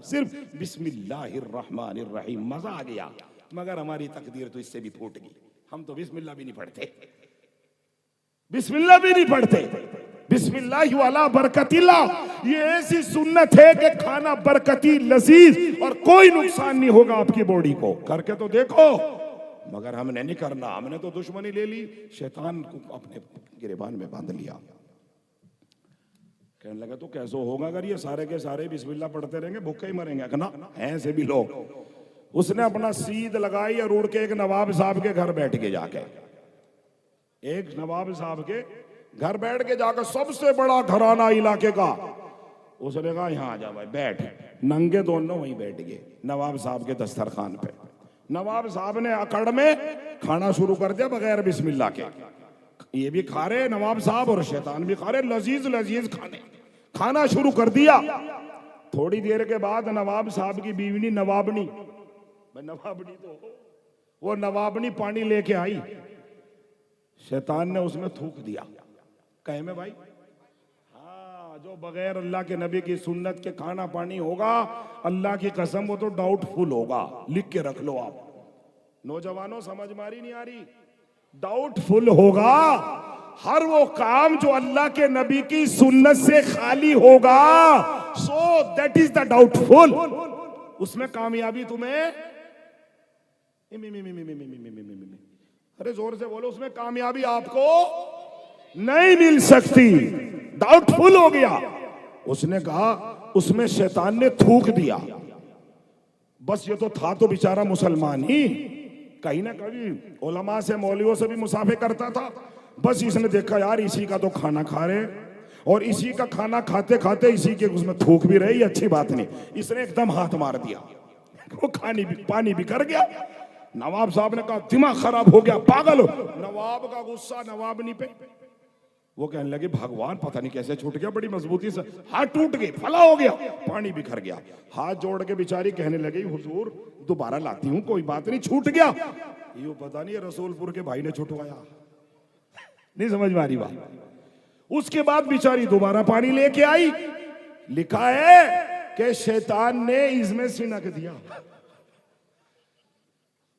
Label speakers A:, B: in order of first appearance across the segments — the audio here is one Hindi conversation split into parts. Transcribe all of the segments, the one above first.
A: सिर्फ बिस्मिल्लाहिर्रहमानिर्रहीम। मजा आ गया, मगर हमारी तकदीर तो इससे भी फूट गई। हम तो बिस्मिल्लाह भी नहीं पढ़ते, बिस्मिल्लाह भी नहीं पढ़ते। बिस्मिल्लाह वाला बरकतिल्ला, ये ऐसी सुन्नत है कि खाना बरकती, लजीज और कोई नुकसान नहीं होगा आपकी बॉडी को। करके तो देखो, मगर हमने नहीं करना। हमने तो दुश्मनी ले ली, शैतान को अपने गिरेबान में बांध लिया। कहने लगा तो कैसे होगा अगर ये सारे के सारे बिस्मिल्लाह पढ़ते रहेंगे, भूखे ही मरेंगे। ना ऐसे भी लोग। उसने अपना सीध लगाई और उड़ के एक नवाब साहब के घर बैठ के जाके, एक नवाब साहब के घर बैठ के जाकर, सबसे बड़ा घराना इलाके का। उसने कहा यहाँ आ जा भाई, बैठ। नंगे दोनों वहीं बैठ गए नवाब साहब के दस्तरखान पे। नवाब साहब ने अकड़ में खाना शुरू कर दिया बगैर बिस्मिल्लाह के। ये भी खा रहे नवाब साहब और शैतान भी खा रहे, लजीज लजीज खाना शुरू कर दिया। थोड़ी देर के बाद नवाब साहब की बीवी नवाबनी, नवाबनी तो वो नवाबनी पानी लेके आई। शैतान ने उसमें थूक दिया। कहे में भाई, हाँ, जो बगैर अल्लाह के नबी की सुन्नत के खाना पानी होगा, अल्लाह की कसम वो तो डाउटफुल होगा। लिख के रख लो आप नौजवानों, समझ मारी नहीं आ रही। डाउटफुल होगा हर वो काम जो अल्लाह के नबी की सुन्नत से खाली होगा। So that is the doubtful. उसमें कामयाबी तुम्हें, अरे जोर से बोलो, उसमें कामयाबी आपको नहीं मिल सकती। डाउटफुल हो गया। उसने कहा, उसमें शैतान ने थूक दिया। बस ये तो था तो बेचारा मुसलमान ही, कहीं ना कहीं उलमा से मौलवियों से भी मुसाफे करता था। बस इसने देखा यार इसी का तो खाना खा रहे, और इसी का खाना खाते खाते इसी के उसमें थूक भी रही, अच्छी बात नहीं। इसने एकदम हाथ मार दिया, वो पानी भी कर गया। नवाब साहब ने कहा दिमाग खराब हो गया, पागल हो। नवाब का गुस्सा नवाबनी पे। वो कहने लगे भगवान पता नहीं कैसे छूट गया, बड़ी मजबूती से हाथ टूट गई, फला हो गया, पानी बिखर गया। हाथ जोड़ के बेचारी कहने लगी हुजूर दोबारा लाती हूँ, कोई बात नहीं, छूट गया। ये पता नहीं रसूलपुर के भाई ने छुटवाया, नहीं समझ में आ रही बात। उसके बाद बेचारी दोबारा पानी लेके आई। लिखा है कि शैतान ने इसमें सिनक दिया।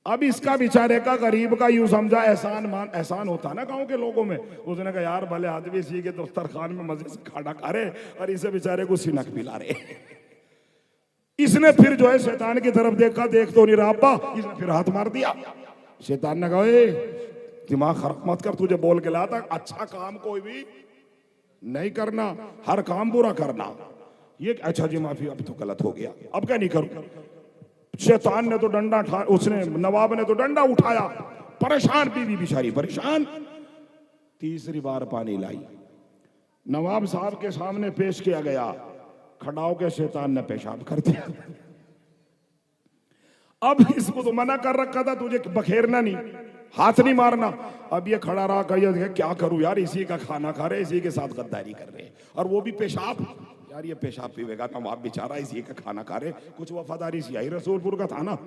A: अब इसका बेचारे का गरीब का यूं समझा एहसान होता ना गांव के लोगों में। उसने कहा यार भले आदमी इसी के दस्तरखान में मजे से खाना खा रहे और इसे बेचारे को सिनक पिला रहे। इसने फिर जो है शैतान की तरफ देखा, देख तो नहीं रहा अब्बा, इसने फिर हाथ मार दिया। शैतान ने कहा दिमाग खराब मत कर, तुझे बोल के लाया था अच्छा काम कोई भी नहीं करना, हर काम बुरा करना। ये अच्छा जी माफी, अब तो गलत हो गया, अब क्या नहीं करूं। शैतान ने तो डंडा उसने नवाब ने तो डंडा उठाया। परेशान बीवी बेचारी परेशान। तीसरी बार पानी लाई, नवाब साहब के सामने पेश किया गया। खड़ा होकर शैतान ने पेशाब कर दिया। अब इसको तो मना कर रखा था तुझे बखेरना नहीं, हाथ नहीं मारना। अब ये खड़ा रहा, कहिए क्या करूं यार, इसी का खाना खा रहे, इसी के साथ गद्दारी कर रहे, और वो भी पेशाब। यार ये पेशाब पीवेगा नवाब बेचारा, इसी का खाना खा रहे। कुछ वफादारी सी आई, रसूलपुर का था ना।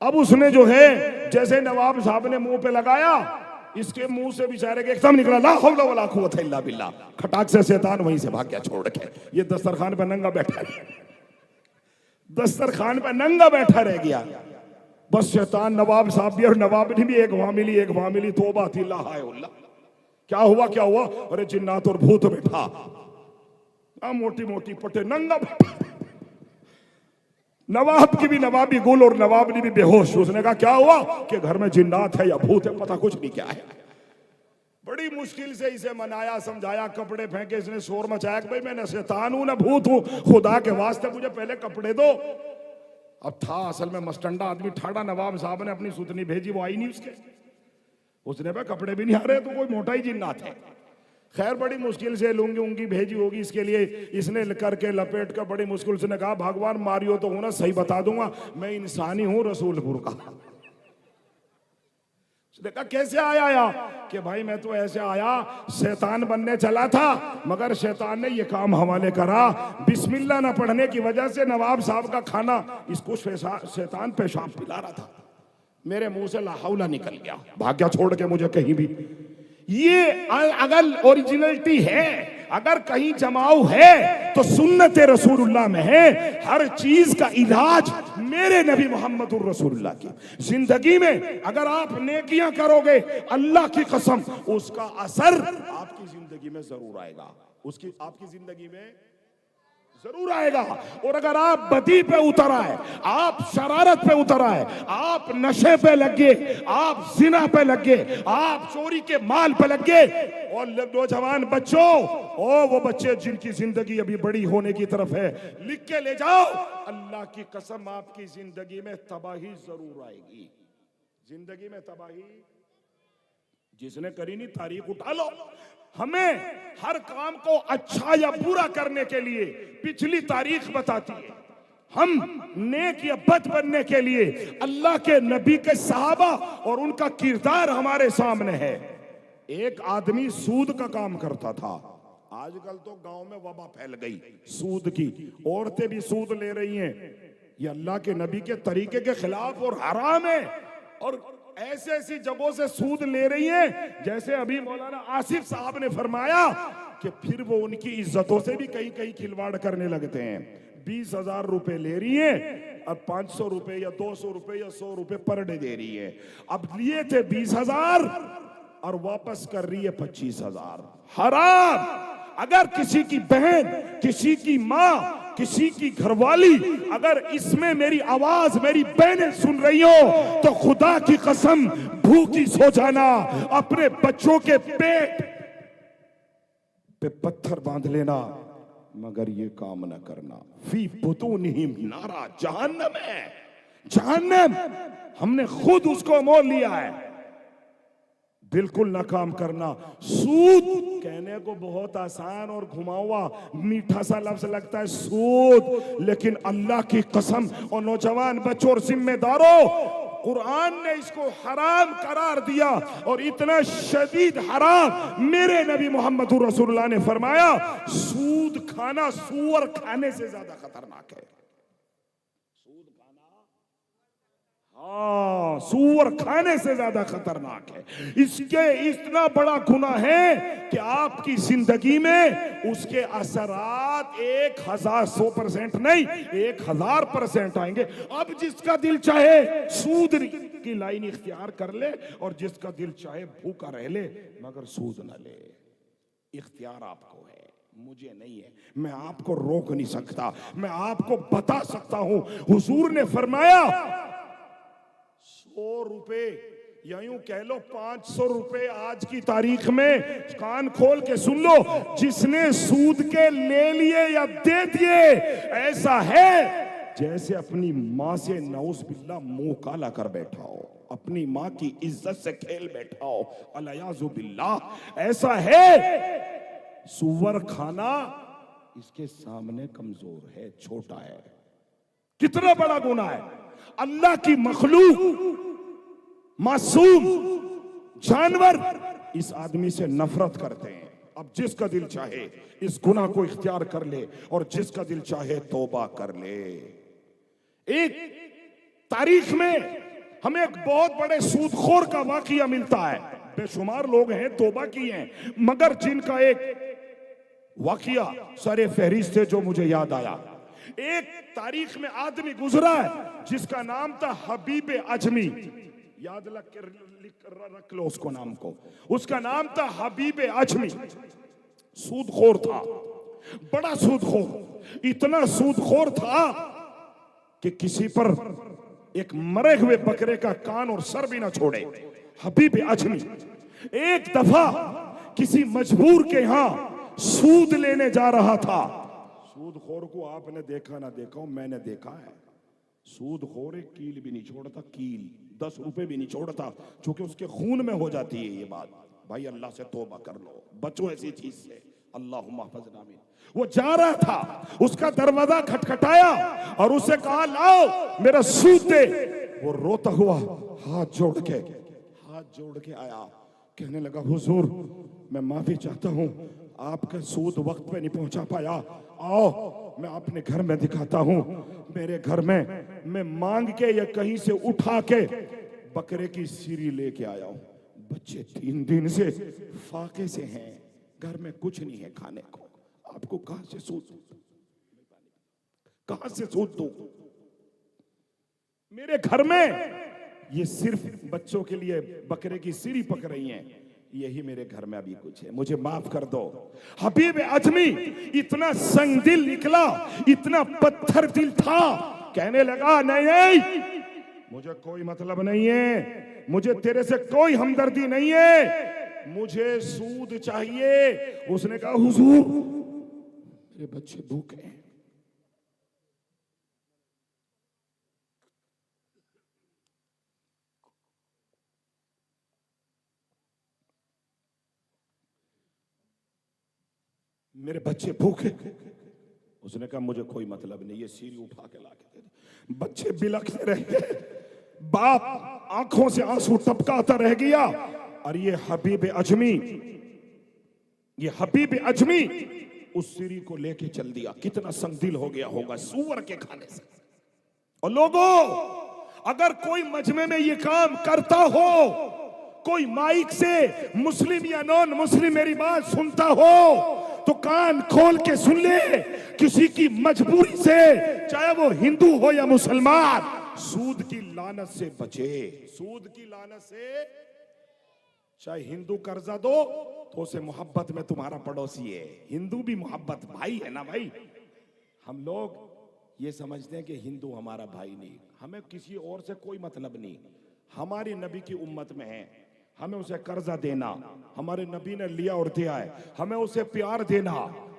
A: अब उसने जो है जैसे नवाब साहब ने मुंह पे लगाया, इसके मुंह से बेचारे के एकदम निकला ला हौला वला कुव्वत इल्ला बिल्लाह। खटाक से शैतान वहीं से भाग गया छोड़ के। ये दस्तरखान पे नंगा बैठा है, दस्तरखान पे नंगा बैठा रह गया। बस शैतान नवाब साहब भी और नवाबनी भी एक वहां मिली। तौबा थी ला हाय उल्ला। क्या हुआ? अरे जिन्नात और भूत बैठा, मोटी मोटी पट्टे नंगा बैठा। नवाब की भी नवाबी गुल और नवाबनी भी बेहोश। उसने कहा क्या हुआ? कि घर में जिन्नात है या भूत है, पता कुछ नहीं क्या है। बड़ी मुश्किल से इसे मनाया समझाया, कपड़े फेंके, इसने शोर मचाया कि भाई मैं न शैतान हूं न भूत हूं, खुदा के वास्ते मुझे पहले कपड़े दो। अब था असल में मस्टंडा आदमी ठाड़ा। नवाब साहब ने अपनी सुतनी भेजी, वो आई नहीं उसके। उसने कहा कपड़े भी नहीं आ रहे तो कोई मोटा ही जिन्नात है। खैर बड़ी मुश्किल से लुंगी उंगी भेजी होगी इसके लिए। इसने करके लपेट कर बड़ी मुश्किल से ने कहा भगवान मारियो तो हूं ना, सही बता दूंगा मैं इंसान ही हूं रसूलपुर का। उसने कहा कैसे आया? कि भाई मैं तो ऐसे आया, शैतान बनने चला था, मगर शैतान ने ये काम हवाले करा। बिस्मिल्लाह ना पढ़ने की वजह से नवाब साहब का खाना इसको शैतान पेशाब पिला रहा था, मेरे मुंह से ला हौला निकल गया, भाग गया छोड़ के मुझे कहीं भी। ये अगर ओरिजिनलिटी है अगर कहीं जमाव है तो सुन्नत रसूलुल्लाह में है। हर चीज का इलाज मेरे नबी मोहम्मद रसूलुल्लाह की जिंदगी में अगर आप नेकियां करोगे, अल्लाह की कसम उसका असर आपकी जिंदगी में जरूर आएगा, उसकी आपकी जिंदगी में जरूर आएगा। और अगर आप बदी पे उतर आए, आप शरारत पे उतर आए, आप नशे पे लग गए, आप जिना पे लग गए, आप चोरी के माल पे लग गए, और नौजवान बच्चों, ओ वो बच्चे जिनकी जिंदगी अभी बड़ी होने की तरफ है, लिख के ले जाओ, अल्लाह की कसम आपकी जिंदगी में तबाही जरूर आएगी। जिंदगी में तबाही जिसने करी नहीं, तारीख उठा लो। हमें हर काम को अच्छा या बुरा करने के लिए पिछली तारीख बताती है। हम नेक या बद बनने के लिए अल्लाह के नबी के सहाबा और उनका किरदार हमारे सामने है। एक आदमी सूद का काम करता था। आजकल तो गांव में वबा फैल गई सूद की, औरतें भी सूद ले रही हैं। ये अल्लाह के नबी के तरीके के खिलाफ और हराम है। और ऐसी ऐसी जगहों से सूद ले रही हैं, जैसे अभी मौलाना आसिफ साहब ने फरमाया कि फिर वो उनकी इज्जतों से भी कहीं कहीं खिलवाड़ करने लगते हैं। 20,000 रुपए ले रही है, अब 500 रुपए या 200 रुपए या 100 रुपए पर डे दे रही है। अब लिए थे 20,000 और वापस कर रही है 25,000। हराम। अगर किसी की बहन, किसी की माँ, किसी की घरवाली, अगर इसमें मेरी आवाज मेरी बहनें सुन रही हो तो खुदा की कसम भूखी सो जाना, अपने बच्चों के पेट पे पत्थर बांध लेना, मगर ये काम न करना। फी बुतूनिहिम नारा, जहन्नम है, जहन्नम। हमने खुद उसको मोल लिया है। बिल्कुल ना काम करना। सूद कहने को बहुत आसान और घुमावा मीठा सा लफ्ज लगता है सूद, लेकिन अल्लाह की कसम और नौजवान बच्चों और जिम्मेदारों, कुरान ने इसको हराम करार दिया। और इतना शदीद हराम, मेरे नबी मोहम्मद रसूलुल्लाह ने फरमाया, सूद खाना सूअर खाने से ज्यादा खतरनाक है। हाँ, सूअर खाने से ज्यादा खतरनाक है। इसके इतना बड़ा गुनाह है कि आपकी जिंदगी में उसके असरात 1,100% नहीं 1,000% आएंगे। अब जिसका दिल चाहे सूद की लाइन इख्तियार कर ले, और जिसका दिल चाहे भूखा रह ले, मगर सूद न ले। इख्तियार आपको है, मुझे नहीं है। मैं आपको रोक नहीं सकता, मैं आपको बता सकता हूं। हुजूर ने फरमाया 100 रुपए या यूं कह लो 500 रुपए आज की तारीख में, कान खोल के सुन लो, जिसने सूद के ले लिए या दे दिए, ऐसा है जैसे अपनी माँ से नौज बिल्ला मुंह काला कर बैठा हो, अपनी माँ की इज्जत से खेल बैठा हो, अलियाज़ु बिल्लाह। ऐसा है। सुअर खाना इसके सामने कमजोर है, छोटा है। कितना बड़ा गुनाह है। अल्लाह की मखलूक, मासूम जानवर इस आदमी से नफरत करते हैं। अब जिसका दिल चाहे इस गुनाह को इख्तियार कर ले, और जिसका दिल चाहे तौबा कर ले। एक तारीख में हमें एक बहुत बड़े सूदखोर का वाकया मिलता है। बेशुमार लोग हैं तौबा किए हैं, मगर जिनका एक वाकया सरे फहरिस्त है जो मुझे याद आया। एक तारीख में आदमी गुजरा है जिसका नाम था हबीब अजमी। याद रख लो उसको, नाम को। उसका नाम था हबीब अजमी। सूदखोर था, बड़ा सूदखोर। इतना सूदखोर था कि किसी पर एक मरे हुए बकरे का कान और सर भी ना छोड़े। हबीब अजमी एक दफा किसी मजबूर के यहां सूद लेने जा रहा था। सूदखोर को आपने देखा ना देखा हो, मैंने देखा है। सूदखोर एक कील भी नहीं छोड़ता, कील 10 रुपए भी नहीं छोड़ता, क्योंकि उसके खून में हो जाती है ये बात। भाई अल्लाह से तौबा कर लो, बचो ऐसी चीज से। अल्लाहुम्मा हफ़ज़ना मिन। वो जा रहा था, उसका दरवाजा खटखटाया और उसे कहा लाओ मेरा सूद दे। वो रोता हुआ हाथ जोड़ के आया, कहने लगा हुजूर मैं माफी चाहता हूँ, आपका सूद वक्त पे नहीं पहुंचा पाया। आओ मैं अपने घर में दिखाता हूँ। मेरे घर में मैं मांग के या कहीं से उठा के बकरे की सीरी लेके आया हूँ। बच्चे 3 दिन से फाके से हैं, घर में कुछ नहीं है खाने को, आपको कहां से सूद दूं, कहां से सूद दूं? मेरे घर में ये सिर्फ बच्चों के लिए बकरे की सीरी पक रही हैं, यही मेरे घर में अभी कुछ है, मुझे माफ कर दो। हबीब आजमी इतना संगदिल निकला, इतना पत्थर दिल था, कहने लगा नहीं, मुझे कोई मतलब नहीं है, मुझे तेरे से कोई हमदर्दी नहीं है, मुझे सूद चाहिए। उसने कहा हुजूर मेरे बच्चे भूखे हैं। मेरे बच्चे भूखे। उसने कहा मुझे कोई मतलब नहीं, ये सीरी उठा के लाके दे दे। बच्चे बिलखते रह गए, बाप आंखों से आंसू टपकाता रह गया। और ये हबीब अजमी उस सीरी को लेके चल दिया। कितना संगदिल हो गया होगा सुअर के खाने से। और लोगों, अगर कोई मजमे में ये काम करता हो, कोई माइक से मुस्लिम या नॉन मुस्लिम मेरी बात सुनता हो, तो कान खोल के सुन ले, किसी की मजबूरी से, चाहे वो हिंदू हो या मुसलमान, सूद की लानत से बचे। सूद की लानत से, चाहे हिंदू कर्जा दो तो उसे मोहब्बत में तुम्हारा पड़ोसी है, हिंदू भी मोहब्बत भाई है ना भाई। हम लोग ये समझते हैं कि हिंदू हमारा भाई नहीं, हमें किसी और से कोई मतलब नहीं। हमारी नबी की उम्मत में है, हमें उसे कर्जा देना, हमारे नबी ने लिया और दिया है, हमें उसे प्यार देना,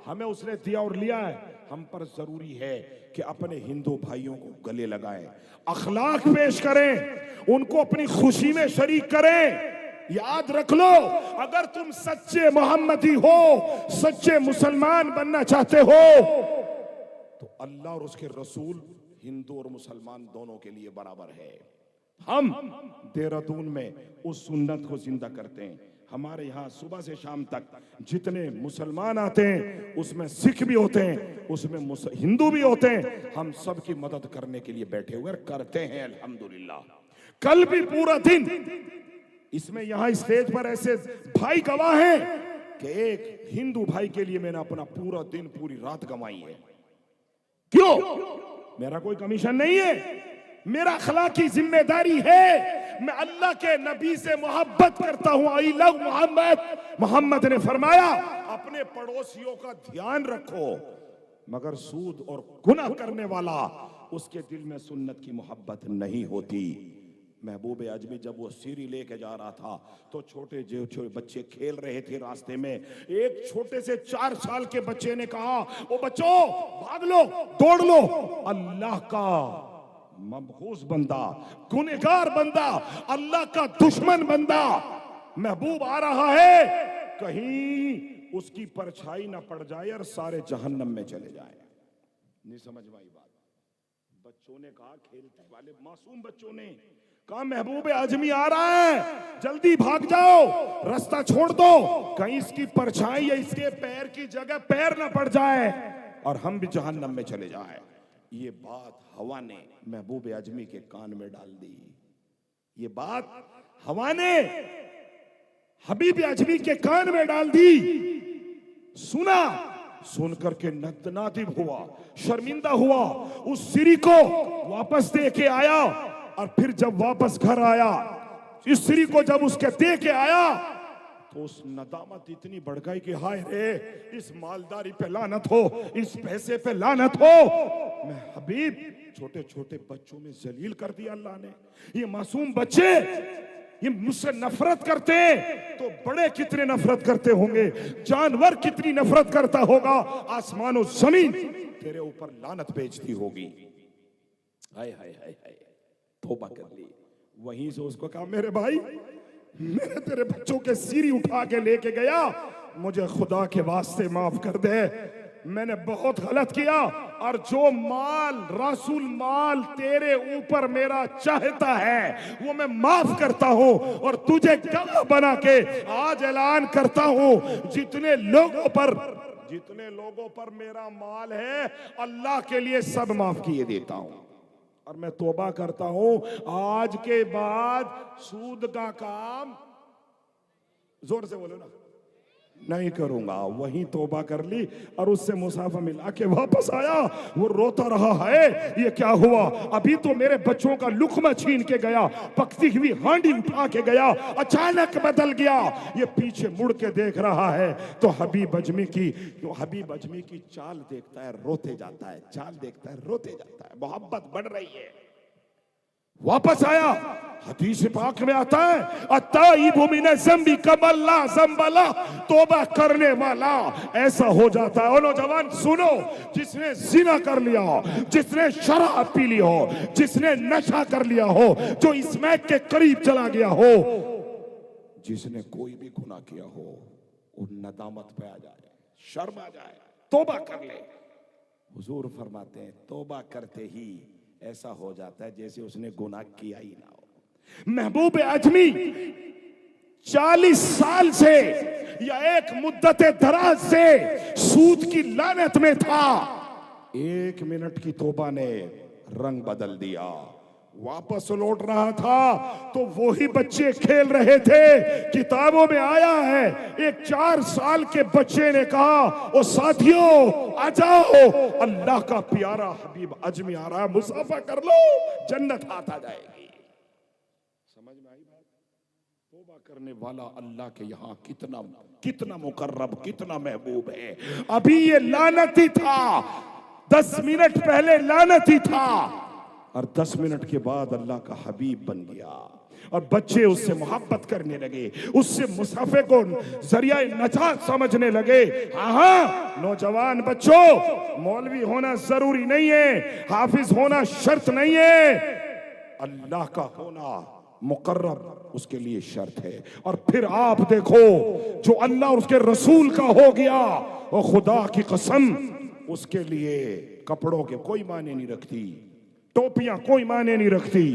A: हमें उसने दिया और लिया है। हम पर जरूरी है कि अपने हिंदू भाइयों को गले लगाएं, अखलाक पेश करें, उनको अपनी खुशी में शरीक करें। याद रख लो, अगर तुम सच्चे मोहम्मदी हो, सच्चे मुसलमान बनना चाहते हो, तो अल्लाह और उसके रसूल हिंदू और मुसलमान दोनों के लिए बराबर है। हम देहरादून में उस सुन्नत को जिंदा करते हैं। हमारे यहाँ सुबह से शाम तक जितने मुसलमान आते हैं, उसमें सिख भी होते हैं, उसमें हिंदू भी होते हैं। हम सब की मदद करने के लिए बैठे हुए करते हैं अल्हम्दुलिल्लाह। कल भी पूरा दिन इसमें यहाँ स्टेज पर ऐसे भाई गवाह हैं कि एक हिंदू भाई के लिए मैंने अपना पूरा दिन पूरी रात गंवाई है। क्यों? मेरा कोई कमीशन नहीं है, मेरा अखलाकी जिम्मेदारी है। मैं अल्लाह के नबी से मोहब्बत करता हूं, आई लव मोहम्मद। मोहम्मद ने फरमाया अपने पड़ोसियों का ध्यान रखो, मगर सूद और गुनाह करने वाला, उसके दिल में सुन्नत की मोहब्बत नहीं होती। महबूब आजमी जब वो सीरी लेके जा रहा था तो छोटे छोटे बच्चे खेल रहे थे रास्ते में। एक छोटे से 4 साल के बच्चे ने कहा, ओ बच्चों भाग लो, दौड़ लो, अल्लाह का मबगूज बंदा, गुनहगार बंदा, अल्लाह का दुश्मन बंदा महबूब आ रहा है, कहीं उसकी परछाई ना पड़ जाए और सारे जहन्नम में चले जाए। नहीं समझ में आई बात? बच्चों ने कहा, खेलते वाले मासूम बच्चों ने कहा महबूब आजमी आ रहा है, जल्दी भाग जाओ, रास्ता छोड़ दो, कहीं इसकी परछाई या इसके पैर की जगह पैर ना पड़ जाए और हम भी जहन्नम में चले जाए। ये बात हवा ने महबूब आजमी के कान में डाल दी। ये बात हवा ने हबीब आजमी के कान में डाल दी। सुना, सुनकर के नतनादिब हुआ, शर्मिंदा हुआ, उस सिरी को वापस दे के आया। और फिर जब वापस घर आया, इस सिरी को जब उसके दे के आया, तो उस नदामत इतनी बढ़ गई कि हाय रे, इस मालदारी पे लानत हो, इस पैसे पे लानत हो। मैं हबीब छोटे छोटे बच्चों में जलील कर दिया अल्लाह ने। ये मासूम बच्चे ये मुझसे नफरत करते हैं, तो बड़े कितने नफरत करते होंगे, जानवर कितनी नफरत करता होगा, आसमान और जमीन तेरे ऊपर लानत भेजती होगी। हाय हाय हाय हाय, तौबा कर ली। वहीं से उसको कहा, मेरे भाई, मैंने तेरे बच्चों के सीरी उठा के लेके गया, मुझे खुदा के वास्ते माफ कर दे, मैंने बहुत गलत किया। और जो माल रसूल माल तेरे ऊपर मेरा चाहता है वो मैं माफ करता हूं। और तुझे गवाह बना के आज ऐलान करता हूं, जितने लोगों पर मेरा माल है, अल्लाह के लिए सब माफ किए देता हूं। और मैं तौबा करता हूं, आज के बाद सूद का काम, जोर से बोलो ना, नहीं करूंगा। वहीं तौबा कर ली और उससे मुसाफा मिला के वापस आया। वो रोता रहा है, ये क्या हुआ? अभी तो मेरे बच्चों का लुकमा छीन के गया, पकती हुई हांडी उठा के गया, अचानक बदल गया। ये पीछे मुड़ के देख रहा है तो हबीब अजमी की चाल देखता है, रोते जाता है, चाल देखता है, रोते जाता है। मोहब्बत बढ़ रही है। वापस आया। हदीस पाक में आता है, अत्ताइबु मिन ज़ंबि कमल्ला ज़ंबला, तौबा करने वाला ऐसा हो जाता है। ओ नौजवान सुनो, जिसने जिना कर लिया हो, जिसने शराब पी ली हो, जिसने नशा कर लिया हो, जो स्मैक के करीब चला गया हो, जिसने कोई भी गुनाह किया हो, वो नदामत पे आ जाए, शर्म आ जाए, तौबा कर ले। हुजूर फरमाते हैं तौबा करते ही ऐसा हो जाता है जैसे उसने गुनाह किया ही ना हो। महबूब आजमी 40 साल से या एक मुद्दत दराज से सूद की लानत में था। 1 मिनट की तौबा ने रंग बदल दिया। वापस लौट रहा था तो वही बच्चे खेल रहे थे। किताबों में आया है, एक 4 साल के बच्चे ने कहा, ओ साथियों आ जाओ, अल्लाह का प्यारा हबीब अजमी आ रहा है, मुसाफा कर लो, जन्नत हाथ आ जाएगी। समझ में आई बात? तौबा करने वाला अल्लाह के यहाँ कितना मुकर्रब, कितना महबूब है। अभी ये लानती था, 10 मिनट पहले लानती था, और 10 मिनट के बाद अल्लाह का हबीब बन गया। और बच्चे उससे मोहब्बत करने लगे, उससे मुसाफे को जरिया नजात समझने लगे। हाँ, नौजवान बच्चों, मौलवी होना जरूरी नहीं है, हाफिज होना शर्त नहीं है, अल्लाह का होना मुकर्रब उसके लिए शर्त है। और फिर आप देखो, जो अल्लाह और उसके रसूल का हो गया, और खुदा की कसम उसके लिए कपड़ों के कोई माने नहीं रखती, टोपियां कोई माने नहीं रखती,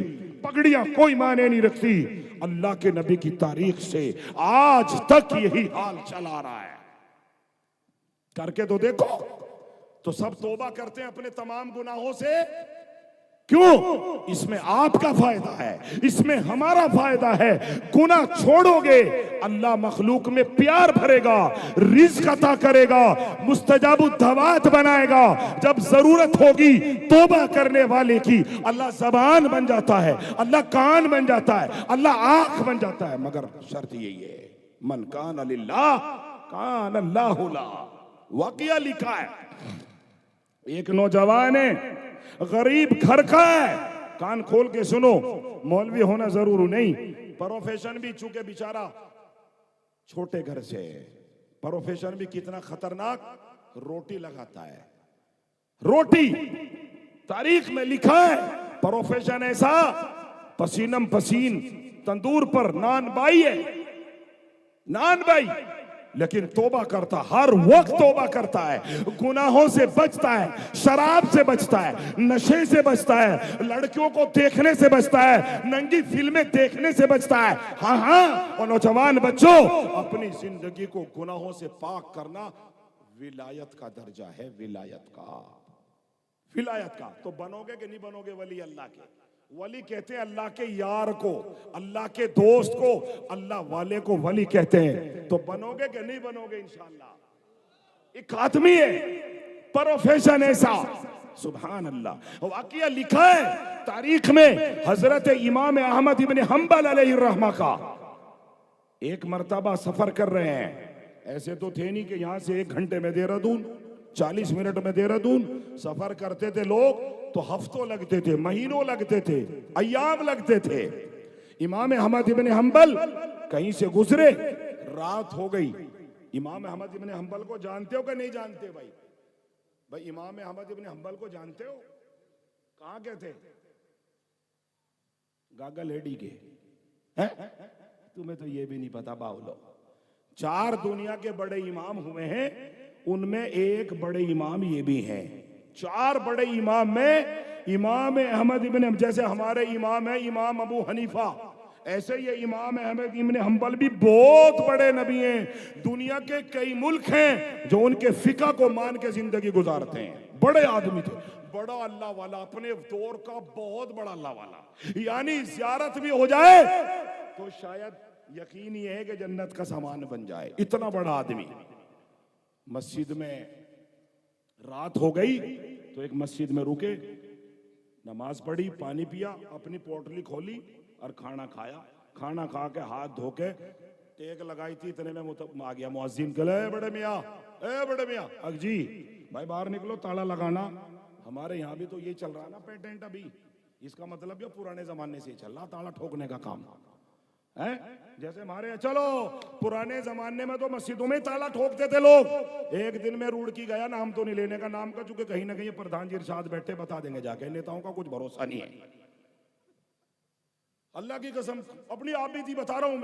A: पगड़ियां कोई माने नहीं रखती। अल्लाह के नबी की तारीख से आज तक यही हाल चला रहा है। करके तो देखो। तो सब तौबा करते हैं अपने तमाम गुनाहों से, क्यों? इसमें आपका फायदा है, इसमें हमारा फायदा है। गुनाह छोड़ोगे, अल्लाह मखलूक में प्यार भरेगा, रिज़्क अता करेगा, मुस्तजाबुद दवात बनाएगा। जब जरूरत होगी तौबा करने वाले की, अल्लाह ज़बान बन जाता है, अल्लाह कान बन जाता है, अल्लाह आंख बन जाता है। मगर शर्त यही है, मन कान लिल्लाह कान अल्लाहु ला। वाक़िया लिखा है, एक नौजवान है, गरीब घर का है। कान खोल के सुनो, मौलवी होना जरूरी नहीं, प्रोफेशन भी चूंकि बेचारा छोटे घर से है, प्रोफेशन भी कितना खतरनाक, रोटी लगाता है। रोटी तारीख में लिखा है, प्रोफेशन ऐसा, पसीनम पसीन तंदूर पर नान बाई है, नान बाई। लेकिन तौबा करता, हर वक्त तौबा करता है, गुनाहों से बचता है, शराब से बचता है, नशे से बचता है, लड़कियों को देखने से बचता है, नंगी फिल्में देखने से बचता है। हाँ हाँ, और नौजवान बच्चों, अपनी जिंदगी को गुनाहों से पाक करना विलायत का दर्जा है, विलायत का। तो बनोगे कि नहीं बनोगे वली अल्लाह के? वली कहते हैं अल्लाह के यार को, अल्लाह के दोस्त को, अल्लाह वाले को वली कहते हैं। तो बनोगे कि नहीं बनोगे? इंशाअल्लाह। एक आदमी है, प्रोफेशन ऐसा, सुभान अल्लाह। वाकया लिखा है तारीख में, हजरत इमाम अहमद इब्न हंबल अलैहिर्रहमा का एक मर्तबा सफर कर रहे हैं। ऐसे तो थे नहीं कि यहां से 1 घंटे में देहरादून, 40 मिनट में देहरादून। सफर करते थे लोग तो हफ्तों लगते थे, महीनों लगते थे, अय्याम लगते थे। इमाम अहमद इब्न हंबल कहीं से गुजरे, रात हो गई। इमाम अहमद इब्न हंबल को जानते हो कि नहीं जानते? भाई इमाम अहमद इब्न हंबल को जानते हो? कहाँ के थे? गागल हेडी के हैं? तुम्हें तो ये भी नहीं पता बाउलो। 4 दुनिया के बड़े इमाम हुए हैं, उनमें एक बड़े इमाम ये भी हैं। 4 बड़े इमाम में इमाम अहमद इब्न, जैसे हमारे इमाम है इमाम अबू हनीफा, ऐसे ये इमाम अहमद इब्न हंबल भी बहुत बड़े नबी हैं। दुनिया के कई मुल्क हैं जो उनके फिका को मान के जिंदगी गुजारते हैं। बड़े आदमी थे, बड़ा अल्लाह वाला, अपने दौर का बहुत बड़ा अल्लाह वाला। यानी ज़ियारत भी हो जाए तो शायद यकीन ये है कि जन्नत का सामान बन जाए। इतना बड़ा आदमी, मस्जिद में रात हो गई तो एक मस्जिद में रुके, नमाज पढ़ी, पानी पिया, अपनी पोटली खोली और खाना खाया। खाना खा के हाथ धो के टेक लगाई थी, इतने में आ गया मुअज्जिन, कहले बड़े मियाँ, ए बड़े मियाँ, जी भाई बाहर निकलो, ताला लगाना। हमारे यहाँ भी तो ये चल रहा है ना पेटेंट अभी, इसका मतलब ये पुराने जमाने से चल रहा ताला ठोकने का काम है। जैसे हमारे चलो पुराने जमाने में तो मस्जिदों में ताला ठोकते थे लोग। एक दिन में रुड़की गया, नाम तो नहीं लेने का, नाम का, चूंकि कहीं ना कहीं प्रधान जी इरशाद बैठे, बता देंगे जाके, नेताओं का कुछ भरोसा नहीं है। अल्लाह की कसम अपनी आप भी थी, बता रहा हूं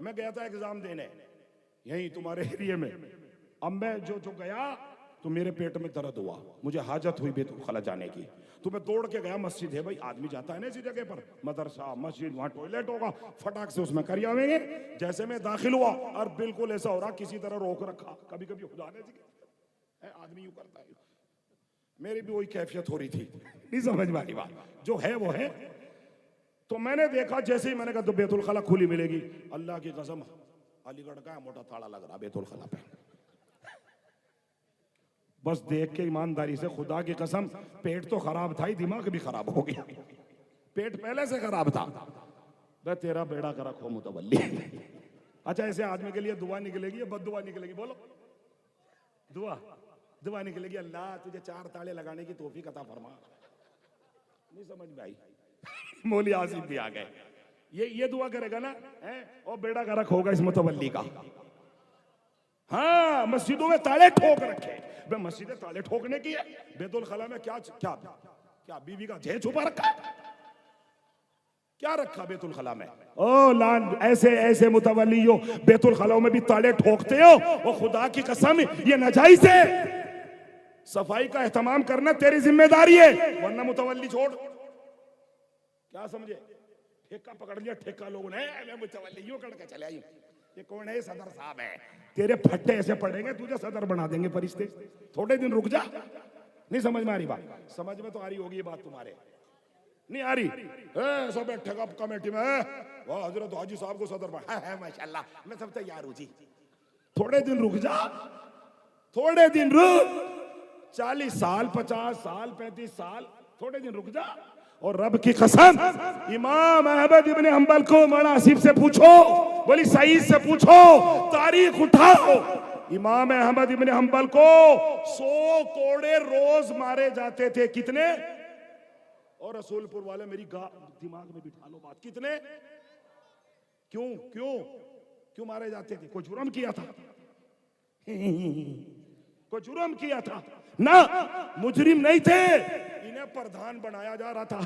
A: मैं गया था एग्जाम देने यही तुम्हारे एरिया में। अब मैं जो गया तो मेरे पेट में दर्द हुआ, मुझे हाजत हुई बैतुल खला जाने की, तो मैं दौड़ के गया। मस्जिद है भाई, आदमी जाता है ना इसी जगह पर, मदरसा मस्जिद, वहां टॉयलेट होगा, फटाक से उसमें कर आवेंगे। जैसे मैं दाखिल हुआ और बिल्कुल ऐसा हो रहा किसी तरह रोक रखा, कभी कभी हो जाने से आदमी यूं करता है, मेरी भी वही कैफियत हो रही थी, नहीं समझ में आ रही बात, जो है वो है। तो मैंने देखा, जैसे ही मैंने कहा तो बैतुल खला खुली मिलेगी, अल्लाह की कसम अलीगढ़ का मोटा ताला लग रहा बैतुल खला पे। बस देख के ईमानदारी से, खुदा की कसम, पेट तो खराब था ही, दिमाग भी खराब हो गया। पेट पहले से खराब था। बस तेरा बेड़ा कर रखो मुतवल्ली। अच्छा, ऐसे आदमी के लिए दुआ निकलेगी या बद्दुआ निकलेगी? बोलो, दुआ निकलेगी, अल्लाह तुझे 4 ताले लगाने की तौफीक अता फरमा। नहीं समझ में आई? मौली आसिफ भी आ गए, ये दुआ करेगा ना, और बेड़ा कर रखोगा इस मुतवल्ली का। हाँ, मस्जिदों में ताले ठोक रखे। मस्जिदें ताले ठोकने की है, बैतुल खला में क्या क्या क्या बीवी का जेह छुपा रखा, क्या रखा बैतुल खला में? ओ लान, ऐसे ऐसे मुतवल्लियों बैतुल खलाओं में भी ताले ठोकते हो। ओ खुदा की कसम, ये नाजायज है। सफाई का एहतमाम करना तेरी जिम्मेदारी है, वरना मुतवल्ली छोड़। क्या समझे? ठेका पकड़ लिया, ठेका लोगों ने, मैं मुतवल्ली यूं करके चले आई। ये कौन है? सदर साहब है। तेरे फट्टे ऐसे पड़ेंगे, तुझे सदर बना देंगे फरिश्ते। थोड़े दिन रुक जा। नहीं समझ में आ रही बात? समझ में तो आ रही होगी ये बात, तुम्हारे नहीं आ रही? सब बैठेगा कमेटी में, वाह हजरत हाजी साहब को सदर बना है, माशाल्लाह, मैं सब तैयार हूं जी। थोड़े दिन रुक जा, थोड़े दिन रुक। 40 साल, 50 साल, 35 साल, थोड़े दिन रुक जा। और रब की कसम, इमाम अहमद इब्न हंबल को मनासिब से पूछो, बोली सईद से पूछो, तारीख उठाओ। इमाम अहमद इब्न हंबल को 100 कोड़े रोज मारे जाते थे। कितने? और रसूलपुर वाले मेरी दिमाग में बिठा लो बात, कितने? क्यों क्यों क्यों मारे जाते थे? कोई जुर्म किया था? कोई जुर्म किया था? ना, मुजरिम नहीं थे। इन्हें प्रधान बनाया जा रहा था,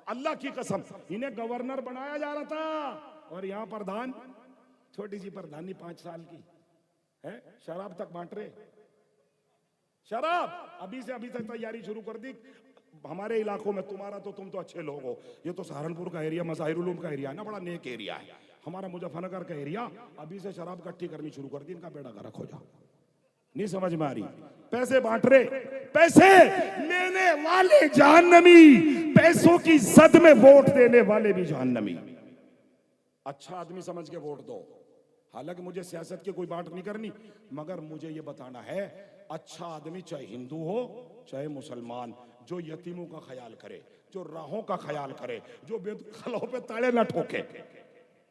A: अल्लाह की कसम, इन्हें गवर्नर बनाया जा रहा था। और यहाँ प्रधान, छोटी सी प्रधानी 5 साल की है, शराब तक बांट रहे। शराब अभी से तैयारी शुरू कर दी। हमारे इलाकों में, तुम्हारा तो, तुम तो अच्छे लोग हो, ये तो सहारनपुर का एरिया, मज़ाहिरुल उलूम का एरिया है ना, बड़ा नेक एरिया है। हमारा मुजफ्फरनगर का एरिया, अभी से शराब इकट्ठी करनी शुरू कर दी, इनका बेड़ा गर्क हो जाओ। नहीं समझ में आ रही? पैसे बांट रहे, पैसे लेने वाले जहन्नमी, पैसों की जद में वोट देने वाले भी जहन्नमी। अच्छा आदमी समझ के वोट दो। हालांकि मुझे सियासत की कोई बात नहीं करनी, मगर मुझे ये बताना है, अच्छा आदमी चाहे हिंदू हो चाहे मुसलमान, जो यतीमों का ख्याल करे, जो राहों का ख्याल करे, जो बेदखलों पे ताले ना ठोके,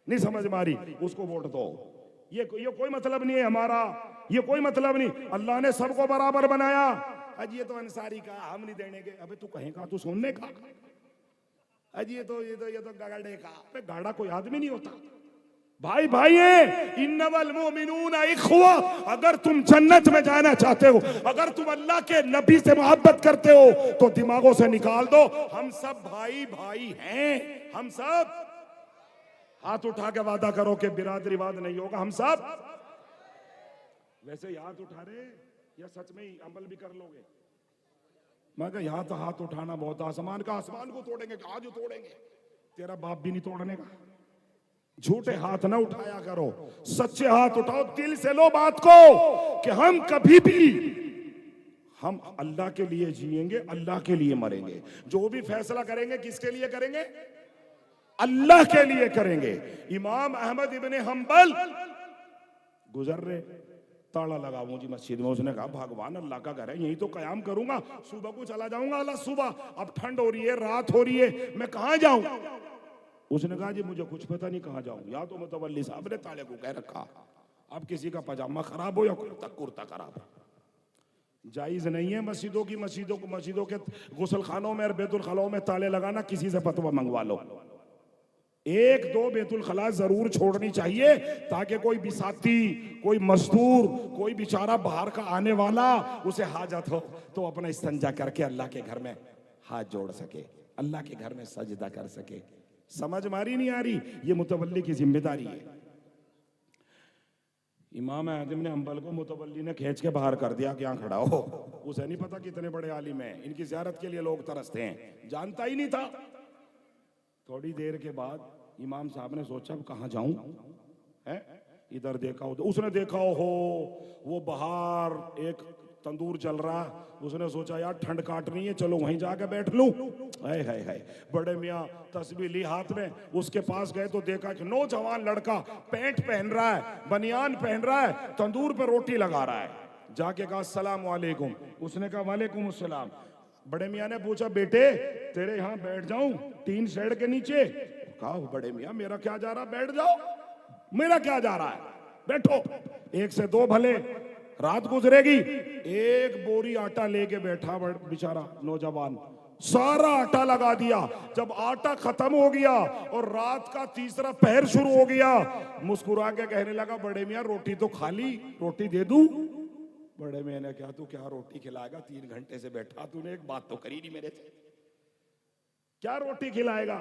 A: नहीं समझ में आ रही, उसको वोट दो। ये कोई मतलब नहीं है हमारा, ये कोई मतलब नहीं। अल्लाह ने सबको बराबर बनाया। अज ये तो अंसारी का, हम नहीं देने के। अबे तू कहेगा, तू सुनने का? अज ये तो गाड़े का। अबे गाड़ा कोई आदमी नहीं होता, भाई भाई है। इन्नवल मोमिनूना इख्वा। अगर तुम जन्नत में जाना चाहते हो, अगर तुम अल्लाह के नबी से मोहब्बत करते हो, तो दिमागों से निकाल दो, हम सब भाई भाई हैं। हम सब हाथ उठा के वादा करो कि बिरादरीवाद नहीं होगा, हम सब। वैसे हाथ उठा रहे या सच में ही अमल भी कर लोगे? मैं कहा यहाँ तो हाथ उठाना बहुत आसमान का, आसमान को तोड़ेंगे, आज तोड़ेंगे, तेरा बाप भी नहीं तोड़ने का। झूठे हाथ ना उठाया करो, सच्चे हाथ उठाओ, दिल से लो बात को कि हम कभी भी, हम अल्लाह के लिए जिएंगे, अल्लाह के लिए मरेंगे। जो भी फैसला करेंगे किसके लिए करेंगे? अल्लाह के लिए करेंगे। इमाम अहमद इब्ने हंबल गुजर रहे, ताला लगाऊं जी मस्जिद में। उसने कहा भगवान अल्लाह का घर है, यही तो कयाम करूंगा, सुबह को चला जाऊंगा अल्लाह सुबह, अब ठंड हो रही है, रात हो रही है, मैं कहां जाऊं? उसने कहा जी मुझे कुछ पता नहीं कहां जाऊं, या तो मुतवल्ली साहब ने ताले को कह रखा, अब किसी का पजामा खराब हो या कुर्ता खराब हो, जायज नहीं है मस्जिदों के गुसल खानों में और बैतुल खलाओं में ताले लगाना। किसी से फतवा मंगवा लो, एक दो बैतुल खला जरूर छोड़नी चाहिए, ताकि कोई बिसाती, कोई मजदूर, कोई बेचारा बाहर का आने वाला, उसे हाजत हो तो अपना इस्तंजा करके अल्लाह के घर में हाथ जोड़ सके, अल्लाह के घर में सजदा कर सके। समझ मारी नहीं आ रही? ये मुतवल्ली की जिम्मेदारी है। इमाम आजम ने हंबल को मुतवल्ली ने खींच के बाहर कर दिया कि यहाँ खड़ा हो। उसे नहीं पता कितने बड़े आलिम हैं, इनकी ज़ियारत के लिए लोग तरसते हैं, जानता ही नहीं था। थोड़ी देर के बाद इमाम साहब ने सोचा अब कहाँ जाऊं, है इधर देखा उधर, उसने देखा हो वो बाहर एक तंदूर जल रहा, उसने सोचा यार ठंड काट रही है, चलो वहीं जाके बैठ लूं। हाय हाय हाय, बड़े मियाँ तस्बीह ली हाथ में, उसके पास गए तो देखा कि नौजवान लड़का पैंट पहन रहा है, बनियान पहन रहा है, तंदूर पे रोटी लगा रहा है। जाके कहा अस्सलाम वालेकुम, उसने कहा वालेकुम अस्सलाम। बड़े मियाँ ने पूछा बेटे तेरे यहाँ बैठ जाऊं टीन शेड के नीचे? कहा बड़े मियाँ मेरा क्या जा रहा, बैठ जाओ, मेरा क्या जा रहा है, बैठो। एक से दो भले, रात गुजरेगी, एक बोरी आटा लेके बैठा बेचारा नौजवान, सारा आटा लगा दिया। जब आटा खत्म हो गया और रात का तीसरा पहर शुरू हो गया, मुस्कुरा के कहने लगा बड़े मियाँ रोटी तो खा ली, रोटी दे दूं? बड़े मियाँ ने कहा तू क्या रोटी खिलाएगा, 3 घंटे से बैठा, तूने एक बात तो करी नहीं मेरे से, क्या रोटी खिलाएगा?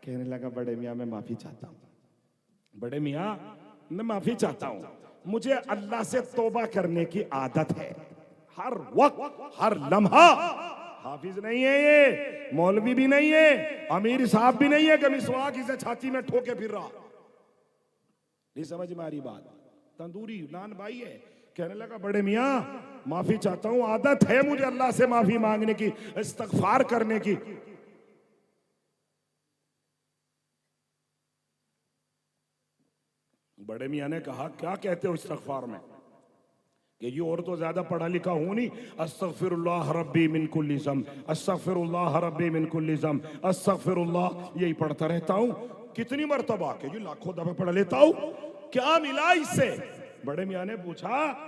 A: कहने लगा बड़े मियाँ मैं माफी चाहता हूँ, बड़े मियाँ मैं माफी चाहता हूँ, मुझे अल्लाह से तौबा करने की आदत है, हर वक्त हर लम्हा। हाफिज नहीं है ये, मौलवी भी नहीं है, अमीर साहब भी नहीं है कि मिसवाक इसे छाती में ठोके फिर रहा। नहीं समझ में आ रही बात? तंदूरी नान भाई है। कहने लगा बड़े मियाँ माफी चाहता हूँ, आदत है मुझे अल्लाह से माफी मांगने की, इस्तगफार करने की। बड़े मियाँ ने कहा क्या कहते हो इस्तगफार में? कि ये और तो ज्यादा पढ़ा लिखा हूं नहीं, अस्तगफिरुल्लाह रब्बी मिन कुल्ली ज़म, अस्तगफिरुल्लाह रब्बी मिन कुल्ली ज़म, अस्तगफिरुल्लाह, यही पढ़ता रहता हूं। कितनी मर्तबा? कि ये लाखों दफे पढ़ लेता हूं, क्या मिला इससे? बड़े मियाँ ने पूछा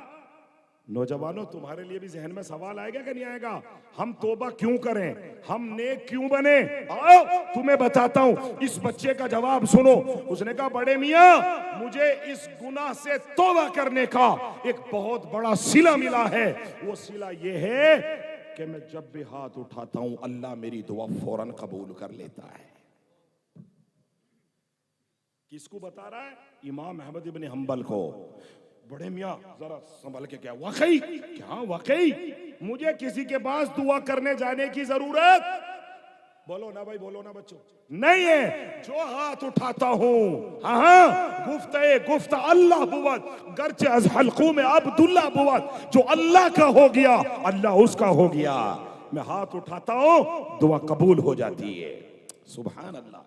A: नौजवानों तुम्हारे लिए भी जहन में सवाल आएगा कि नहीं आएगा, हम तौबा क्यों करें, हम नेक क्यों बने? आओ तुम्हें बताता हूं, इस बच्चे का जवाब सुनो। उसने कहा बड़े मियाँ मुझे इस गुनाह से तौबा करने का एक बहुत बड़ा सिला मिला है, वो सिला ये है कि मैं जब भी हाथ उठाता हूं अल्लाह मेरी दुआ फौरन कबूल कर लेता है। किसको बता रहा है? इमाम अहमद इब्ने हंबल को। बड़े मियाँ जरा संभल के, क्या वाकई? क्या वाकई मुझे किसी के पास दुआ करने जाने की जरूरत? बोलो ना भाई, बोलो ना बच्चों, नहीं है। जो हाथ उठाता हूँ, हाँ गुफ्त अल्लाह बुवत, गर्चे अज हल्कू में अब्दुल्ला बुवत, जो अल्लाह का हो गया अल्लाह उसका हो गया। मैं हाथ उठाता हूँ दुआ कबूल हो जाती है। सुभान अल्लाह।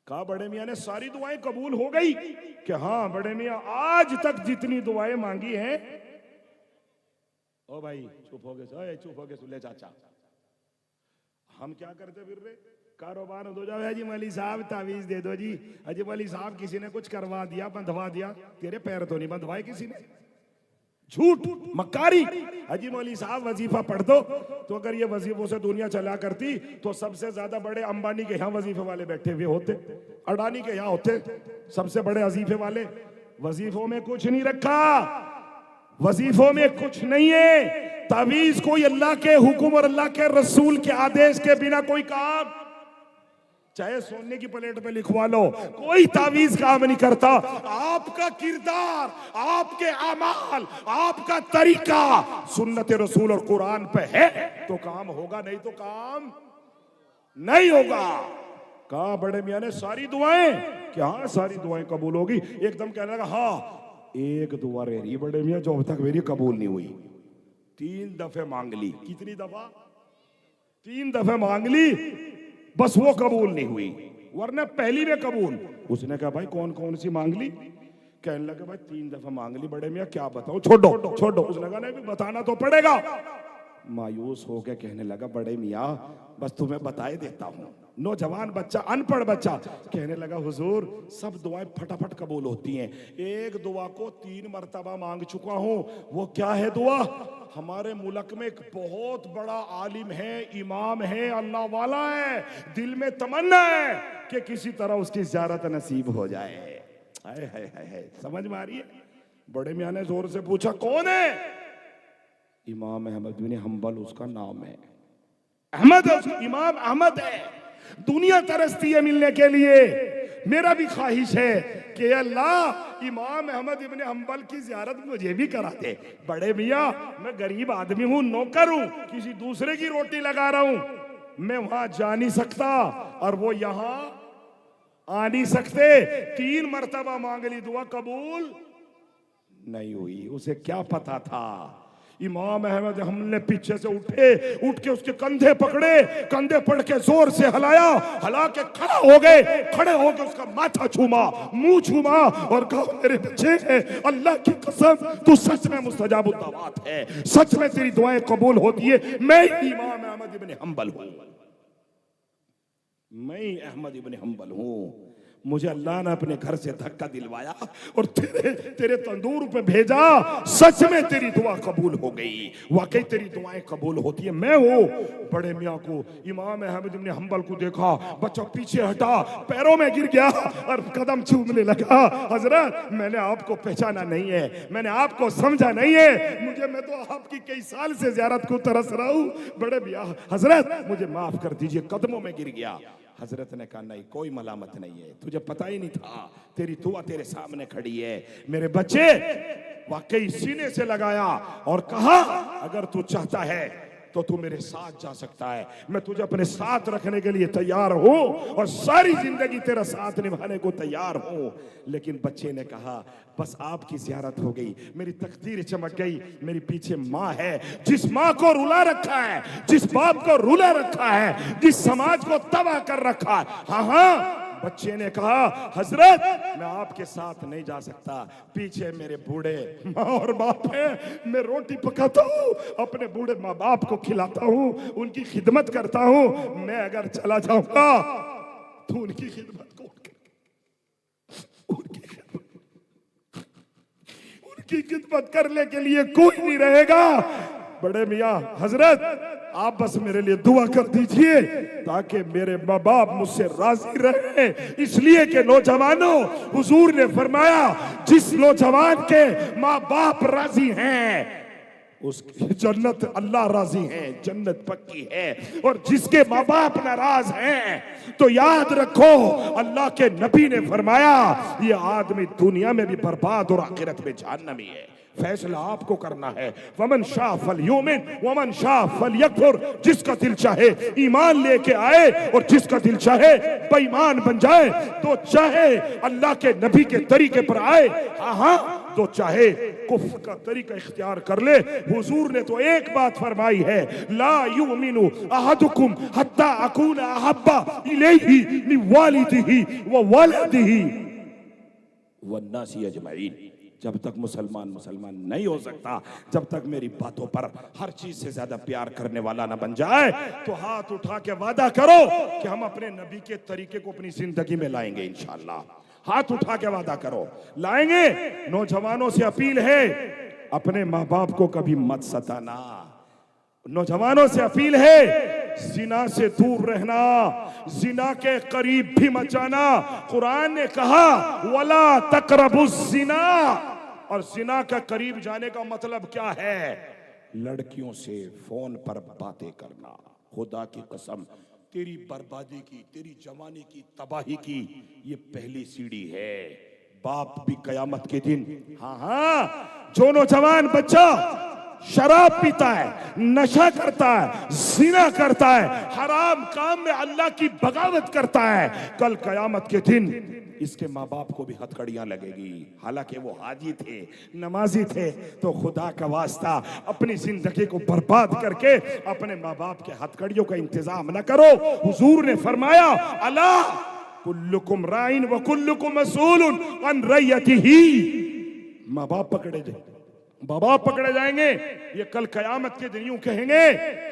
A: कहा बड़े मियाँ ने सारी दुआएं कबूल हो गई? कि हाँ बड़े मियाँ आज तक जितनी दुआएं मांगी हैं। ओ भाई चुप हो गए, चुप हो गए सुले चाचा, हम क्या करते फिर रहे? कारोबार हो जाओ, हाजी मौली साहब तावीज दे दो जी, हाजी मौली साहब किसी ने कुछ करवा दिया, बंधवा दिया, तेरे पैर तो नहीं बंधवाए किसी ने, झूठ मक्कारी। हाजी मौली साहब वजीफा पढ़ दो, तो अगर ये वजीफों से दुनिया चला करती तो सबसे ज्यादा बड़े अंबानी के यहाँ वजीफे वाले बैठे हुए होते, अडानी के यहाँ होते सबसे बड़े वजीफे वाले। वजीफों में कुछ नहीं रखा, वजीफों में कुछ नहीं है। तावीज कोई अल्लाह के हुक्म और अल्लाह के रसूल के आदेश के बिना कोई काम, चाहे सोने की प्लेट पे लिखवा लो, कोई तावीज काम नहीं करता। आपका किरदार, आपके अमाल, आपका तरीका सुन्नत रसूल और कुरान पे है तो काम होगा, नहीं तो काम नहीं होगा। कहा बड़े मियाँ ने सारी दुआएं, क्या सारी दुआएं कबूल होगी? एकदम कहने लगा हाँ एक दुआ रह रही बड़े मियाँ जो अब तक मेरी कबूल नहीं हुई। 3 दफे मांग ली। कितनी दफा? 3 दफे मांग ली, बस वो कबूल नहीं हुई। वरना पहली में कबूल। उसने कहा भाई कौन कौन सी मांग ली? कहने लगे भाई 3 दफा मांग ली बड़े मियाँ, क्या बताऊं, छोड़ो छोड़ो। उसने कहा नहीं बताना तो पड़ेगा। मायूस हो के कहने लगा बड़े मियाँ बस तुम्हें बताए देता हूँ। नौजवान बच्चा, अनपढ़ बच्चा कहने लगा हुजूर सब दुआएं फटाफट कबूल होती हैं, एक दुआ को 3 मर्तबा मांग चुका हूँ। वो क्या है दुआ? हमारे मुल्क में एक बहुत बड़ा आलिम है, इमाम है, अल्लाह वाला है, दिल में तमन्ना है कि किसी तरह उसकी ज़ियारत नसीब हो जाए। हाय हाय हाय हाय, समझ में आ रही है? बड़े मियाँ ने जोर से पूछा कौन है? इमाम अहमद बिन हंबल उसका नाम है। अहमद है उसका, इमाम अहमद है। दुनिया तरसती है मिलने के लिए। मेरा भी ख्वाहिश है कि अल्लाह इमाम अहमद इब्न हंबल की ज़ियारत मुझे भी करा दे। बड़े मियाँ मैं गरीब आदमी हूँ, नौकर हूँ, किसी दूसरे की रोटी लगा रहा हूँ, मैं वहां जा नहीं सकता और वो यहां आ नहीं सकते। 3 मर्तबा मांग ली, दुआ कबूल नहीं हुई। उसे क्या पता था? इमाम अहमद हमने पीछे से उठ के उसके कंधे पकड़े, कंधे पकड़ के जोर से हिलाया, हिला के खड़ा हो गए। खड़े हो के उसका माथा छूमा, मुंह छूमा और कहा मेरे बच्चे अल्लाह की कसम तू सच में मुस्तजाबुद दावत है, सच में तेरी दुआएं कबूल होती है। मैं इमाम अहमद इब्न हंबल हूं, मैं अहमद इब्न हंबल हूं। मुझे अल्लाह ने अपने घर से धक्का दिलवाया और तेरे तंदूर पे भेजा। सच में तेरी दुआ कबूल हो गई, वाकई तेरी दुआएं कबूल होती है। मैं वो बड़े मियाँ को, इमाम अहमद इब्न हंबल को देखा, बच्चा पीछे हटा, पैरों में गिर गया और कदम चूमने लगा। हजरत मैंने आपको पहचाना नहीं है, मैंने आपको समझा नहीं है, मैं तो आपकी कई साल से ज़ियारत को तरस रहा हूँ। बड़े मियाँ हजरत मुझे माफ कर दीजिए, कदमों में गिर गया। हजरत ने कहा नहीं कोई मलामत नहीं है, तुझे पता ही नहीं था, तेरी दुआ तेरे सामने खड़ी है। मेरे बच्चे वाकई सीने से लगाया और कहा अगर तू चाहता है तो तू मेरे साथ जा सकता है, मैं तुझे अपने साथ रखने के लिए तैयार हूं और सारी जिंदगी तेरा साथ निभाने को तैयार हूं। लेकिन बच्चे ने कहा बस आपकी ज़ियारत हो गई, मेरी तकदीर चमक गई, मेरी पीछे माँ है, जिस माँ को रुला रखा है, जिस बाप को रुला रखा है, जिस समाज को तबाह कर रखा है। हाँ हाँ, बच्चे ने कहा हजरत मैं आपके साथ नहीं जा सकता, पीछे मेरे बूढ़े माँ और बाप है, मैं रोटी पकाता हूँ, अपने बूढ़े माँ बाप को खिलाता हूँ, उनकी खिदमत करता हूँ। मैं अगर चला जाऊंगा तो उनकी खिदमत करने के लिए कोई नहीं रहेगा। बड़े मियाँ हजरत आप बस मेरे लिए दुआ कर दीजिए ताकि मेरे माँ बाप मुझसे राजी रहे। इसलिए कि नौजवानों, हुजूर ने फरमाया जिस नौजवान के माँ बाप राजी हैं उसकी जन्नत, अल्लाह राजी है, जन्नत पक्की है। और जिसके माँ बाप नाराज हैं तो याद रखो अल्लाह के नबी ने फरमाया ये आदमी दुनिया में भी बर्बाद और आखिरत में जहन्नमी है। फैसला आपको करना है। वमन शाह फल युमिन वमन शाह फल यकफुर, जिसका दिल चाहे ईमान लेके आए और जिसका दिल चाहे बेईमान बन जाए, तो चाहे अल्लाह के नबी के तरीके पर आए, हाँ हाँ, तो चाहे कुफ्र का तरीका इख्तियार कर ले। हुजूर ने तो एक बात फरमाई है, ला युमिनु अहदुकुम हत्ता अकूना अहब्बा इलैहि मिन वालिदिही व वलदिही वन्नासी अजमईन। जब तक मुसलमान नहीं हो सकता, जब तक मेरी बातों पर हर चीज से ज्यादा प्यार करने वाला ना बन जाए, तो हाथ उठा के वादा करो कि हम अपने नबी के तरीके को अपनी जिंदगी में लाएंगे इंशाअल्लाह। हाथ उठा के वादा करो, लाएंगे। नौजवानों से अपील है अपने माँ बाप को कभी मत सताना। नौजवानों से अपील है जिना से दूर रहना, जिना के करीब भी मत जाना। कुरान ने कहा वला तकरबुस जिना, और जिना के करीब जाने का मतलब क्या है? लड़कियों से फोन पर बातें करना। खुदा की कसम तेरी बर्बादी की, तेरी जवानी की, तबाही की ये पहली सीढ़ी है। बाप भी कयामत के दिन, हाँ हाँ, जो नौजवान बच्चा शराब पीता है, नशा करता है, जिना करता है, हराम काम में अल्लाह की बगावत करता है, कल कयामत के दिन इसके माँ बाप को भी हथकड़ियां लगेगी। हालांकि वो हाजी थे, नमाजी थे, तो खुदा का वास्ता अपनी जिंदगी को बर्बाद करके अपने माँ बाप के हथकड़ियों का इंतजाम न करो। हुजूर ने फरमाया अला कुल्लुकुम राइन व कुल्लुकुम मसऊलुन अन रयतिही। माँ बाप पकड़े जाए, बाबा पकड़े जाएंगे। ये कल कयामत के दिन यूं कहेंगे,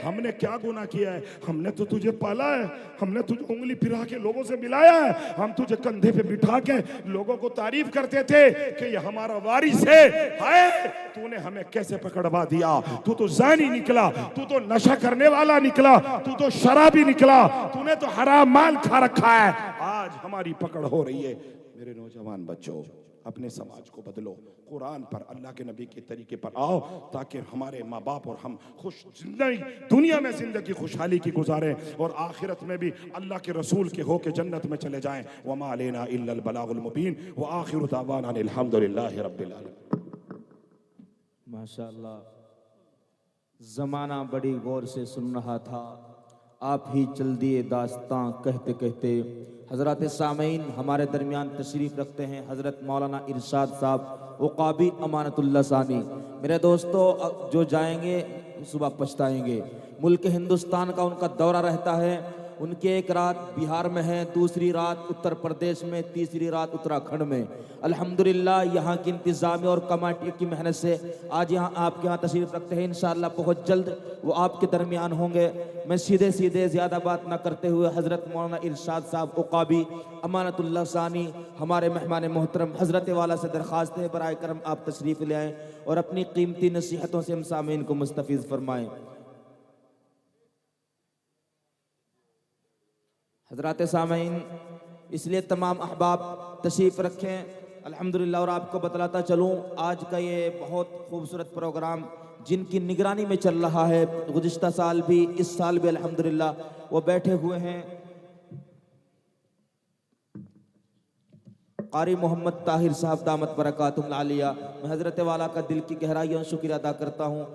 A: हमने क्या गुनाह किया है, हमने तो तुझे पाला है, हमने तुझे उंगली फिरा के लोगों से मिलाया है, हम तुझे कंधे पे बिठा के लोगों को तारीफ करते थे कि ये हमारा वारिस है, तूने हमें कैसे पकड़वा दिया। तू तो जानी निकला, तू तो नशा करने वाला निकला, तू तो शराबी निकला, तूने तो हराम माल खा रखा है, आज हमारी पकड़ हो रही है। मेरे नौजवान बच्चों, अपने समाज को बदलो, कुरान पर, अल्लाह के नबी के तरीके पर आओ, ताकि हमारे माँ बाप और हम खुश जिंदगी, दुनिया में जिंदगी खुशहाली की गुजारें और आखिरत में भी अल्लाह के रसूल के होके जन्नत में चले जाएं। वमा अलैना इल्लल बलागुल मुबीन व आखिरु दावाना अल्हम्दुलिल्लाहि रब्बिल आलमीन।
B: माशाअल्लाह, जमाना बड़ी गौर से सुन रहा था, आप ही चल दिए दास्तां कहते कहते। हजरत सामीन हमारे दरमियान तशरीफ़ रखते हैं हज़रत मौलाना इरशाद साहब उक़ाबी अमानतुल्लाह सानी। मेरे दोस्तों, जो जाएंगे सुबह पछताएंगे। मुल्क हिंदुस्तान का उनका दौरा रहता है। उनके एक रात बिहार में है, दूसरी रात उत्तर प्रदेश में, तीसरी रात उत्तराखंड में। अल्हम्दुलिल्लाह यहाँ की इंतज़ामिया और कमेटी की मेहनत से आज यहाँ आपके यहाँ तशरीफ़ रखते हैं। इंशाअल्लाह बहुत जल्द वो आपके दरमियान होंगे। मैं सीधे सीधे ज़्यादा बात न करते हुए हज़रत मौलाना इरशाद साहब उक़ाबी अमानतुल्लाह सानी हमारे मेहमान मोहतरम हज़रत वाला से दरख्वास्त है, बराए करम आप तशरीफ़ ले आएँ और अपनी कीमती नसीहतों से हम सामीन को मुस्तफ़ीज़ फरमाएँ। हज़रात सामीन, इसलिए तमाम अहबाब तशरीफ़ रखें। अल्हम्दुलिल्लाह, और आपको बतलाता चलूँ, आज का ये बहुत खूबसूरत प्रोग्राम जिनकी निगरानी में चल रहा है, गुज़िश्ता साल भी, इस साल भी अल्हम्दुलिल्लाह वो बैठे हुए हैं क़ारी मोहम्मद ताहिर साहब दामत बरकातुहुल आलिया। मैं हज़रत वाला का दिल की गहराइयों से शुक्रिया अदा करता हूँ।